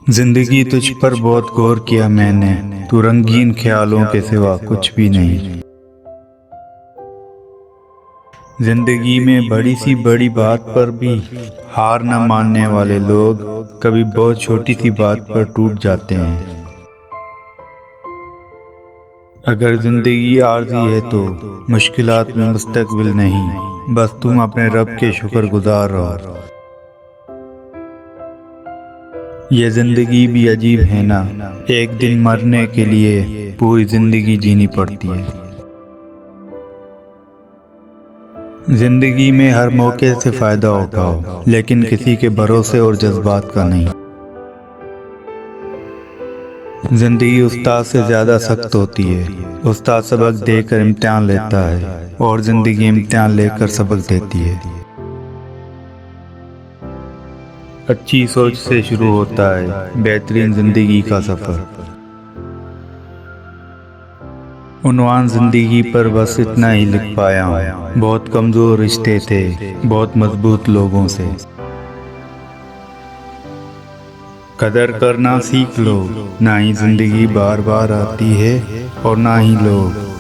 زندگی تجھ پر بہت غور کیا میں نے، تو رنگین خیالوں کے سوا کچھ بھی نہیں۔ زندگی میں بڑی سی بڑی بات پر بھی ہار نہ ماننے والے لوگ کبھی بہت چھوٹی سی بات پر ٹوٹ جاتے ہیں۔ اگر زندگی عارضی ہے تو مشکلات میں مستقبل نہیں، بس تم اپنے رب کے شکر گزار رہو۔ یہ زندگی بھی عجیب ہے نا، ایک دن مرنے کے لیے پوری زندگی جینی پڑتی ہے۔ زندگی میں ہر موقع سے فائدہ اٹھاؤ، لیکن کسی کے بھروسے اور جذبات کا نہیں۔ زندگی استاد سے زیادہ سخت ہوتی ہے، استاد سبق دے کر امتحان لیتا ہے اور زندگی امتحان لے کر سبق دیتی ہے۔ اچھی سوچ سے شروع ہوتا ہے بہترین زندگی کا سفر۔ عنوان زندگی پر بس اتنا ہی لکھ پایا ہوں، بہت کمزور رشتے تھے بہت مضبوط لوگوں سے۔ قدر کرنا سیکھ لو، نہ ہی زندگی بار بار آتی ہے اور نہ ہی لوگ۔